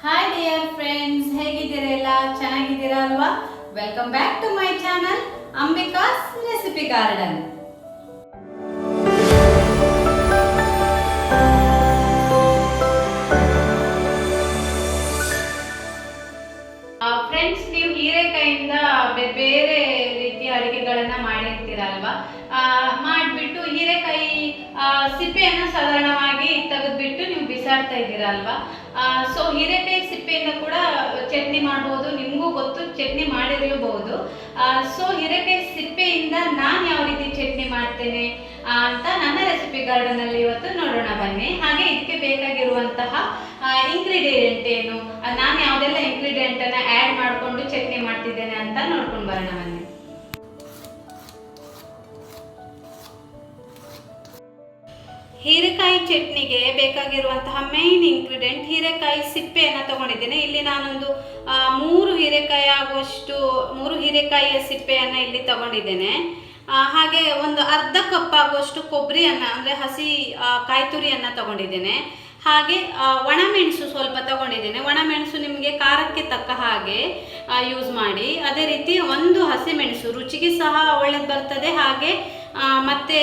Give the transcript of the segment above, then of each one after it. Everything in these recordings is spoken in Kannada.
ಹಾಯ್ ಡಿಯರ್ ಫ್ರೆಂಡ್ಸ್, ಹೇಗಿದ್ದೀರಾ? ಎಲ್ಲ ಚೆನ್ನಾಗಿದ್ದೀರಾ ಅಲ್ವಾ? Welcome back to my channel Ambika's recipe garden. Friends, ನೀವು ಹೀರೆಕಾಯಿಂದ ಬೇರೆ ರೀತಿಯ ಅಡುಗೆಗಳನ್ನ ಮಾಡಿರ್ತೀರ ಅಲ್ವಾ? ಮಾಡಿಬಿಟ್ಟು ಹೀರೆಕಾಯಿ ಸಿಪ್ಪೆಯನ್ನು ಸಾಧಾರಣವಾಗಿ ತೆಗೆದ್ಬಿಟ್ಟು ನೀವು ಬಿಸಾಡ್ತಾ ಇದ್ದೀರಾ ಅಲ್ವಾ? ಸೊ ಹೀರೆಕಾಯಿ ಸಿಪ್ಪೆಯಿಂದ ಕೂಡ ಚಟ್ನಿ ಮಾಡ್ಬೋದು. ನಿಮಗೂ ಗೊತ್ತು, ಚಟ್ನಿ ಮಾಡಿರಲೂಬಹುದು. ಸೊ ಹೀರೆಕಾಯಿ ಸಿಪ್ಪೆಯಿಂದ ನಾನು ಯಾವ ರೀತಿ ಚಟ್ನಿ ಮಾಡ್ತೇನೆ ಅಂತ ನನ್ನ ರೆಸಿಪಿ ಗಾರ್ಡನ್ ಅಲ್ಲಿ ಇವತ್ತು ನೋಡೋಣ ಬನ್ನಿ. ಹಾಗೆ ಇದಕ್ಕೆ ಬೇಕಾಗಿರುವಂತಹ ಇಂಗ್ರೀಡಿಯೆಂಟ್ ಏನು, ನಾನು ಯಾವುದೆಲ್ಲ ಇಂಗ್ರೀಡಿಯೆಂಟ್ ಅನ್ನ ಆಡ್ ಮಾಡಿಕೊಂಡು ಚಟ್ನಿ ಮಾಡ್ತಿದ್ದೇನೆ ಅಂತ ನೋಡ್ಕೊಂಡು ಬರೋಣ ಬನ್ನಿ. ಹೀರೆಕಾಯಿ ಚಟ್ನಿಗೆ ಬೇಕಾಗಿರುವಂತಹ ಮೇನ್ ಇಂಗ್ರೀಡಿಯೆಂಟ್ ಹೀರೆಕಾಯಿ ಸಿಪ್ಪೆಯನ್ನು ತಗೊಂಡಿದ್ದೇನೆ. ಇಲ್ಲಿ ನಾನೊಂದು 3 ಹೀರೆಕಾಯಿ ಆಗುವಷ್ಟು 3 ಹೀರೆಕಾಯಿಯ ಸಿಪ್ಪೆಯನ್ನು ಇಲ್ಲಿ ತಗೊಂಡಿದ್ದೇನೆ. ಹಾಗೆ ಒಂದು ಅರ್ಧ ಕಪ್ ಆಗುವಷ್ಟು ಕೊಬ್ಬರಿಯನ್ನು ಅಂದರೆ ಹಸಿ ಕಾಯಿ ತುರಿಯನ್ನು ತಗೊಂಡಿದ್ದೇನೆ. ಹಾಗೆ ಒಣಮೆಣಸು ಸ್ವಲ್ಪ ತಗೊಂಡಿದ್ದೇನೆ. ಒಣಮೆಣಸು ನಿಮಗೆ ಖಾರಕ್ಕೆ ತಕ್ಕ ಹಾಗೆ ಯೂಸ್ ಮಾಡಿ. ಅದೇ ರೀತಿ ಒಂದು ಹಸಿಮೆಣಸು ರುಚಿಗೆ ಸಹ ಒಳ್ಳೇದು ಬರ್ತದೆ, ಹಾಗೆ ಮತ್ತೆ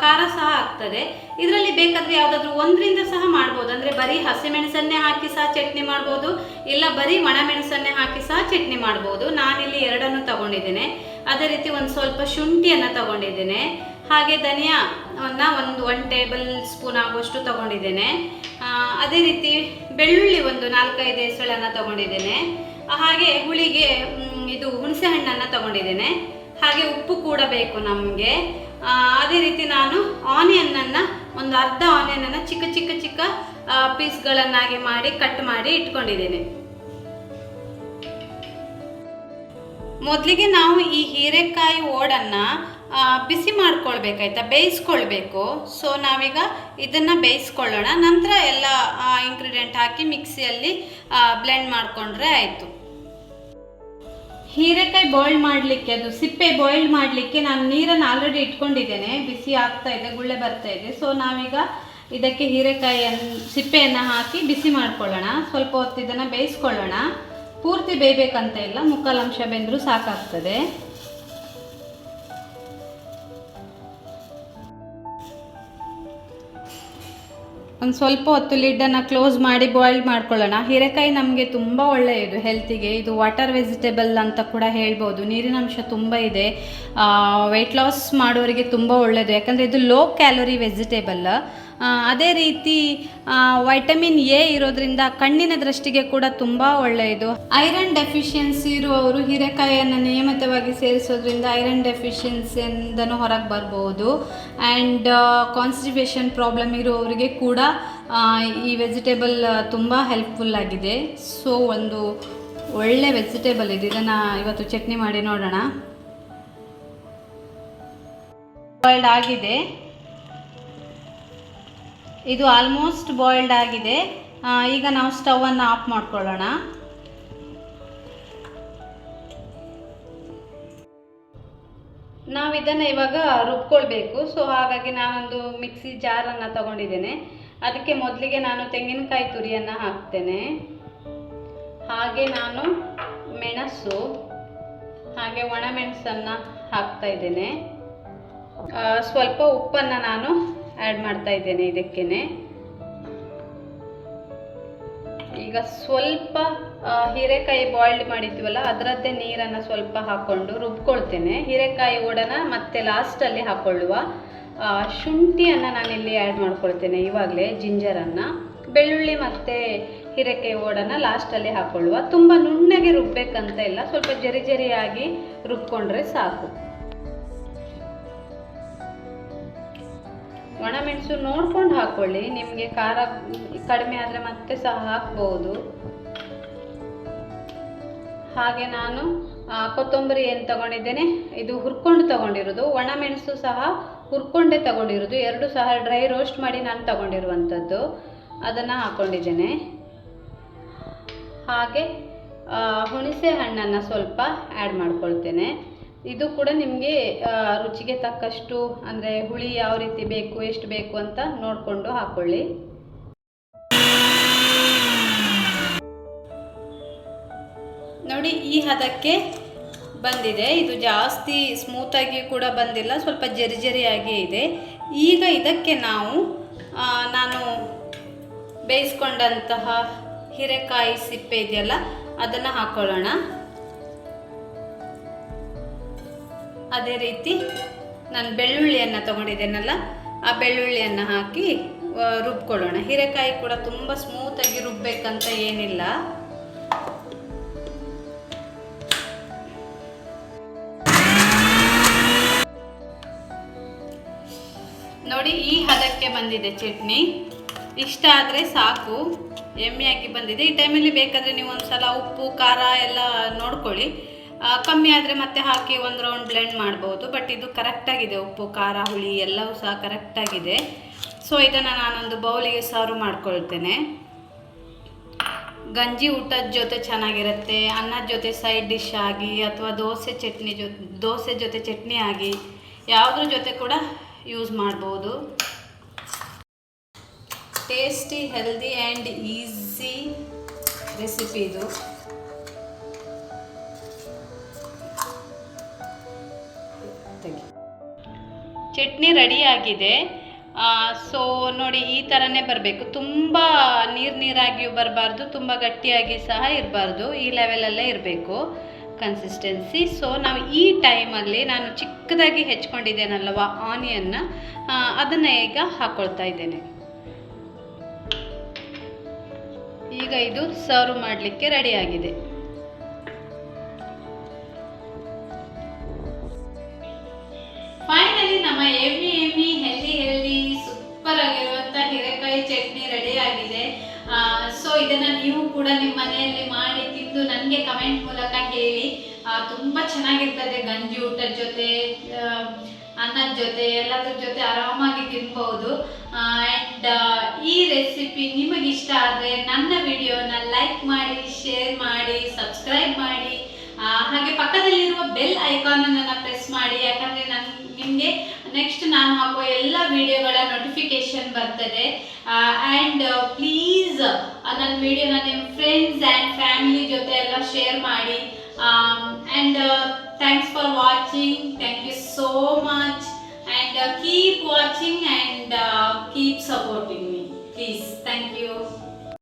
ಖಾರ ಸಹ ಆಗ್ತದೆ. ಇದರಲ್ಲಿ ಬೇಕಾದರೆ ಯಾವುದಾದ್ರೂ ಒಂದರಿಂದ ಸಹ ಮಾಡ್ಬೋದು. ಅಂದರೆ ಬರೀ ಹಸಿಮೆಣಸನ್ನೇ ಹಾಕಿ ಸಹ ಚಟ್ನಿ ಮಾಡ್ಬೋದು, ಇಲ್ಲ ಬರೀ ಒಣಮೆಣಸನ್ನೇ ಹಾಕಿ ಸಹ ಚಟ್ನಿ ಮಾಡ್ಬೋದು. ನಾನಿಲ್ಲಿ ಎರಡನ್ನು ತಗೊಂಡಿದ್ದೇನೆ. ಅದೇ ರೀತಿ ಒಂದು ಸ್ವಲ್ಪ ಶುಂಠಿಯನ್ನು ತಗೊಂಡಿದ್ದೇನೆ. ಹಾಗೆ ಧನಿಯಾವನ್ನು ಒಂದು 1 ಟೇಬಲ್ ಸ್ಪೂನ್ ಆಗುವಷ್ಟು ತಗೊಂಡಿದ್ದೇನೆ. ಅದೇ ರೀತಿ ಬೆಳ್ಳುಳ್ಳಿ ಒಂದು 4-5 ಎಸಳನ್ನು ತಗೊಂಡಿದ್ದೇನೆ. ಹಾಗೆ ಹುಳಿಗೆ ಇದು ಹುಣಸೆ ಹಣ್ಣನ್ನು ತಗೊಂಡಿದ್ದೇನೆ. ಹಾಗೆ ಉಪ್ಪು ಕೂಡ ಬೇಕು ನಮಗೆ. ಅದೇ ರೀತಿ ನಾನು ಆನಿಯನ್ನನ್ನು ಒಂದು ಅರ್ಧ ಆನಿಯನನ್ನು ಚಿಕ್ಕ ಚಿಕ್ಕ ಚಿಕ್ಕ ಪೀಸ್ಗಳನ್ನಾಗಿ ಮಾಡಿ ಕಟ್ ಮಾಡಿ ಇಟ್ಕೊಂಡಿದ್ದೇನೆ. ಮೊದಲಿಗೆ ನಾವು ಈ ಹೀರೆಕಾಯಿ ಓಡನ್ನು ಬಿಸಿ ಮಾಡ್ಕೊಳ್ಬೇಕಾಯ್ತಾ, ಬೇಯಿಸ್ಕೊಳ್ಬೇಕು. ಸೊ ನಾವೀಗ ಇದನ್ನು ಬೇಯಿಸ್ಕೊಳ್ಳೋಣ. ನಂತರ ಎಲ್ಲ ಇಂಗ್ರೀಡಿಯೆಂಟ್ ಹಾಕಿ ಮಿಕ್ಸಿಯಲ್ಲಿ ಬ್ಲೆಂಡ್ ಮಾಡಿಕೊಂಡ್ರೆ ಆಯಿತು. ಹೀರೆಕಾಯಿ ಬಾಯ್ಲ್ ಮಾಡಲಿಕ್ಕೆ, ಅದು ಸಿಪ್ಪೆ ಬಾಯ್ಲ್ ಮಾಡಲಿಕ್ಕೆ ನಾನು ನೀರನ್ನು ಆಲ್ರೆಡಿ ಇಟ್ಕೊಂಡಿದ್ದೇನೆ. ಬಿಸಿ ಆಗ್ತಾ ಇದೆ, ಗುಳ್ಳೆ ಬರ್ತಾ ಇದೆ. ಸೊ ನಾವೀಗ ಇದಕ್ಕೆ ಸಿಪ್ಪೆಯನ್ನು ಹಾಕಿ ಬಿಸಿ ಮಾಡ್ಕೊಳ್ಳೋಣ. ಸ್ವಲ್ಪ ಹೊತ್ತು ಇದನ್ನು ಬೇಯಿಸ್ಕೊಳ್ಳೋಣ. ಪೂರ್ತಿ ಬೇಯಬೇಕಂತ ಇಲ್ಲ, 3/4 ಅಂಶ ಬೆಂದರೂ ಸಾಕಾಗ್ತದೆ. ಒಂದು ಸ್ವಲ್ಪ ಹೊತ್ತು ಲಿಡ್ಡನ್ನು ಕ್ಲೋಸ್ ಮಾಡಿ ಬಾಯ್ಲ್ ಮಾಡ್ಕೊಳ್ಳೋಣ. ಹೀರೆಕಾಯಿ ನಮಗೆ ತುಂಬ ಒಳ್ಳೆಯದು ಹೆಲ್ತಿಗೆ. ಇದು ವಾಟರ್ ವೆಜಿಟೇಬಲ್ ಅಂತ ಕೂಡ ಹೇಳ್ಬೋದು. ನೀರಿನಂಶ ತುಂಬ ಇದೆ. ವೆಯ್ಟ್ ಲಾಸ್ ಮಾಡೋರಿಗೆ ತುಂಬ ಒಳ್ಳೆಯದು, ಯಾಕಂದರೆ ಇದು ಲೋ ಕ್ಯಾಲೋರಿ ವೆಜಿಟೇಬಲ್. ಅದೇ ರೀತಿ ವೈಟಮಿನ್ ಎ ಇರೋದ್ರಿಂದ ಕಣ್ಣಿನ ದೃಷ್ಟಿಗೆ ಕೂಡ ತುಂಬ ಒಳ್ಳೆಯದು. ಐರನ್ ಡೆಫಿಷಿಯನ್ಸಿ ಇರುವವರು ಹೀರೆಕಾಯಿಯನ್ನು ನಿಯಮಿತವಾಗಿ ಸೇರಿಸೋದ್ರಿಂದ ಐರನ್ ಡೆಫಿಷಿಯನ್ಸಿಯಿಂದನೂ ಹೊರಗೆ ಬರ್ಬೋದು. ಆ್ಯಂಡ್ ಕಾನ್ಸ್ಟಿಪೇಷನ್ ಪ್ರಾಬ್ಲಮ್ ಇರುವವರಿಗೆ ಕೂಡ ಈ ವೆಜಿಟೇಬಲ್ ತುಂಬ ಹೆಲ್ಪ್ಫುಲ್ ಆಗಿದೆ. ಸೊ ಒಂದು ಒಳ್ಳೆ ವೆಜಿಟೇಬಲ್ ಇದು. ಇದನ್ನು ಇವತ್ತು ಚಟ್ನಿ ಮಾಡಿ ನೋಡೋಣ. ಬಾಯ್ಲ್ಡ್ ಆಗಿದೆ, ಇದು ಆಲ್ಮೋಸ್ಟ್ ಬಾಯ್ಲ್ಡ್ ಆಗಿದೆ. ಈಗ ನಾವು ಸ್ಟವನ್ನು ಆಫ್ ಮಾಡ್ಕೊಳ್ಳೋಣ. ನಾವು ಇದನ್ನು ಇವಾಗ ರುಬ್ಕೊಳ್ಬೇಕು. ಸೊ ಹಾಗಾಗಿ ನಾನೊಂದು ಮಿಕ್ಸಿ ಜಾರನ್ನು ತಗೊಂಡಿದ್ದೇನೆ. ಅದಕ್ಕೆ ಮೊದಲಿಗೆ ನಾನು ತೆಂಗಿನಕಾಯಿ ತುರಿಯನ್ನು ಹಾಕ್ತೇನೆ. ಹಾಗೆ ನಾನು ಮೆಣಸು ಹಾಗೆ ಒಣಮೆಣಸನ್ನು ಹಾಕ್ತಾ ಇದ್ದೇನೆ. ಸ್ವಲ್ಪ ಉಪ್ಪನ್ನು ನಾನು ಆ್ಯಡ್ ಮಾಡ್ತಾ ಇದ್ದೇನೆ ಇದಕ್ಕೇನೆ. ಈಗ ಸ್ವಲ್ಪ ಹೀರೆಕಾಯಿ ಬಾಯ್ಲ್ಡ್ ಮಾಡಿದ್ವಲ್ಲ ಅದರದ್ದೇ ನೀರನ್ನು ಸ್ವಲ್ಪ ಹಾಕ್ಕೊಂಡು ರುಬ್ಕೊಳ್ತೇನೆ. ಹೀರೆಕಾಯಿ ಓಡನ್ನು ಮತ್ತೆ ಲಾಸ್ಟಲ್ಲಿ ಹಾಕ್ಕೊಳ್ಳುವ. ಶುಂಠಿಯನ್ನು ನಾನಿಲ್ಲಿ ಆ್ಯಡ್ ಮಾಡ್ಕೊಳ್ತೇನೆ ಇವಾಗಲೇ, ಜಿಂಜರನ್ನು. ಬೆಳ್ಳುಳ್ಳಿ ಮತ್ತು ಹೀರೆಕಾಯಿ ಓಡನ್ನು ಲಾಸ್ಟಲ್ಲಿ ಹಾಕ್ಕೊಳ್ಳುವ. ತುಂಬ ನುಣ್ಣಗೆ ರುಬ್ಬೇಕಂತ ಇಲ್ಲ, ಸ್ವಲ್ಪ ಜರಿ ಜರಿಯಾಗಿ ರುಬ್ಕೊಂಡ್ರೆ ಸಾಕು. ಒಣಮೆಣಸು ನೋಡ್ಕೊಂಡು ಹಾಕ್ಕೊಳ್ಳಿ, ನಿಮಗೆ ಖಾರ ಕಡಿಮೆ ಆದರೆ ಮತ್ತೆ ಸಹ ಹಾಕ್ಬೋದು. ಹಾಗೆ ನಾನು ಕೊತ್ತಂಬರಿ ಏನು ತಗೊಂಡಿದ್ದೇನೆ, ಇದು ಹುರ್ಕೊಂಡು ತಗೊಂಡಿರೋದು. ಒಣಮೆಣಸು ಸಹ ಹುರ್ಕೊಂಡೇ ತಗೊಂಡಿರೋದು. 2 ಸಹ ಡ್ರೈ ರೋಸ್ಟ್ ಮಾಡಿ ನಾನು ತಗೊಂಡಿರುವಂಥದ್ದು, ಅದನ್ನು ಹಾಕ್ಕೊಂಡಿದ್ದೇನೆ. ಹಾಗೆ ಹುಣಸೆ ಹಣ್ಣನ್ನು ಸ್ವಲ್ಪ ಆ್ಯಡ್ ಮಾಡ್ಕೊಳ್ತೇನೆ. ಇದು ಕೂಡ ನಿಮಗೆ ರುಚಿಗೆ ತಕ್ಕಷ್ಟು, ಅಂದರೆ ಹುಳಿ ಯಾವ ರೀತಿ ಬೇಕು, ಎಷ್ಟು ಬೇಕು ಅಂತ ನೋಡಿಕೊಂಡು ಹಾಕ್ಕೊಳ್ಳಿ. ನೋಡಿ ಈ ಹದಕ್ಕೆ ಬಂದಿದೆ. ಇದು ಜಾಸ್ತಿ ಸ್ಮೂತಾಗಿ ಕೂಡ ಬಂದಿಲ್ಲ, ಸ್ವಲ್ಪ ಜರಿಯಾಗೇ ಇದೆ. ಈಗ ಇದಕ್ಕೆ ನಾನು ಬೇಯಿಸ್ಕೊಂಡಂತಹ ಹೀರೆಕಾಯಿ ಸಿಪ್ಪೆ ಇದೆಯಲ್ಲ ಅದನ್ನು ಹಾಕ್ಕೊಳ್ಳೋಣ. ಅದೇ ರೀತಿ ನಾನು ಬೆಳ್ಳುಳ್ಳಿಯನ್ನು ತಗೊಂಡಿದ್ದೇನಲ್ಲ ಆ ಬೆಳ್ಳುಳ್ಳಿಯನ್ನು ಹಾಕಿ ರುಬ್ಕೊಳ್ಳೋಣ. ಹೀರೆಕಾಯಿ ಕೂಡ ತುಂಬ ಸ್ಮೂತಾಗಿ ರುಬ್ಬೇಕಂತ ಏನಿಲ್ಲ. ನೋಡಿ ಈ ಹದಕ್ಕೆ ಬಂದಿದೆ ಚಟ್ನಿ. ಇಷ್ಟ ಆದರೆ ಸಾಕು, ಎಮ್ಮೆಯಾಗಿ ಬಂದಿದೆ. ಈ ಟೈಮಲ್ಲಿ ಬೇಕಾದರೆ ನೀವು ಒಂದು ಸಲ ಉಪ್ಪು ಖಾರ ಎಲ್ಲ ನೋಡ್ಕೊಳ್ಳಿ. ಕಮ್ಮಿ ಆದರೆ ಮತ್ತೆ ಹಾಕಿ ಒಂದು ರೌಂಡ್ ಬ್ಲೆಂಡ್ ಮಾಡ್ಬೋದು. ಬಟ್ ಇದು ಕರೆಕ್ಟಾಗಿದೆ, ಉಪ್ಪು ಖಾರ ಹುಳಿ ಎಲ್ಲವೂ ಸಹ ಕರೆಕ್ಟಾಗಿದೆ. ಸೊ ಇದನ್ನು ನಾನೊಂದು ಬೌಲಿಗೆ ಸರ್ವ್ ಮಾಡ್ಕೊಳ್ತೇನೆ. ಗಂಜಿ ಊಟದ ಜೊತೆ ಚೆನ್ನಾಗಿರುತ್ತೆ, ಅನ್ನದ ಜೊತೆ ಸೈಡ್ ಡಿಶ್ ಆಗಿ ಅಥವಾ ದೋಸೆ ಜೊತೆ ಚಟ್ನಿ ಆಗಿ ಯಾವುದ್ರ ಜೊತೆ ಕೂಡ ಯೂಸ್ ಮಾಡ್ಬೋದು. Tasty, healthy and easy recipe ಇದು. ಚಟ್ನಿ ರೆಡಿಯಾಗಿದೆ. ಸೊ ನೋಡಿ ಈ ಥರನೇ ಬರಬೇಕು. ತುಂಬ ನೀರಾಗಿಯೂ ಬರಬಾರ್ದು, ತುಂಬ ಗಟ್ಟಿಯಾಗಿ ಸಹ ಇರಬಾರ್ದು. ಈ ಲೆವೆಲಲ್ಲೇ ಇರಬೇಕು ಕನ್ಸಿಸ್ಟೆನ್ಸಿ. ಸೊ ನಾವು ಈ ಟೈಮಲ್ಲಿ ನಾನು ಚಿಕ್ಕದಾಗಿ ಹೆಚ್ಕೊಂಡಿದ್ದೇನಲ್ವ ಆನಿಯನ್ನ, ಅದನ್ನು ಈಗ ಹಾಕ್ಕೊಳ್ತಾ ಇದ್ದೇನೆ. ಈಗ ಇದು ಸರ್ವ್ ಮಾಡಲಿಕ್ಕೆ ರೆಡಿಯಾಗಿದೆ. ಫೈನಲಿ ನಮ್ಮ ಎಮ್ಮಿ ಹೆಲ್ದಿ ಸೂಪರ್ ಆಗಿರುವಂಥ ಹೀರೆಕಾಯಿ ಚಟ್ನಿ ರೆಡಿ ಆಗಿದೆ. ಸೊ ಇದನ್ನು ನೀವು ಕೂಡ ನಿಮ್ಮ ಮನೆಯಲ್ಲಿ ಮಾಡಿ ತಿಂದು ನನಗೆ ಕಮೆಂಟ್ ಮೂಲಕ ಹೇಳಿ. ತುಂಬ ಚೆನ್ನಾಗಿರ್ತದೆ. ಗಂಜಿ ಊಟದ ಜೊತೆ, ಅನ್ನದ ಜೊತೆ, ಎಲ್ಲದ್ರ ಜೊತೆ ಆರಾಮಾಗಿ ತಿನ್ಬೋದು. ಆ್ಯಂಡ್ ಈ ರೆಸಿಪಿ ನಿಮಗಿಷ್ಟ ಆದರೆ ನನ್ನ ವಿಡಿಯೋನ ಲೈಕ್ ಮಾಡಿ, ಶೇರ್ ಮಾಡಿ, ಸಬ್ಸ್ಕ್ರೈಬ್ ಮಾಡಿ. ಹಾಗೆ ಪಕ್ಕದಲ್ಲಿರುವ ಬೆಲ್ ಐಕಾನನ್ನು ಪ್ರೆಸ್ ಮಾಡಿ, ಯಾಕಂದರೆ ನಿಮಗೆ ನೆಕ್ಸ್ಟ್ ನಾನು ಹಾಕುವ ಎಲ್ಲ ವಿಡಿಯೋಗಳ ನೋಟಿಫಿಕೇಶನ್ ಬರ್ತದೆ. ಆ್ಯಂಡ್ ಪ್ಲೀಸ್ ನನ್ನ ವಿಡಿಯೋನ ನಿಮ್ಮ ಫ್ರೆಂಡ್ಸ್ ಆ್ಯಂಡ್ ಫ್ಯಾಮಿಲಿ ಜೊತೆ ಎಲ್ಲ ಶೇರ್ ಮಾಡಿ. And thanks for watching. Thank you so much. And keep watching and keep supporting me please. Thank you.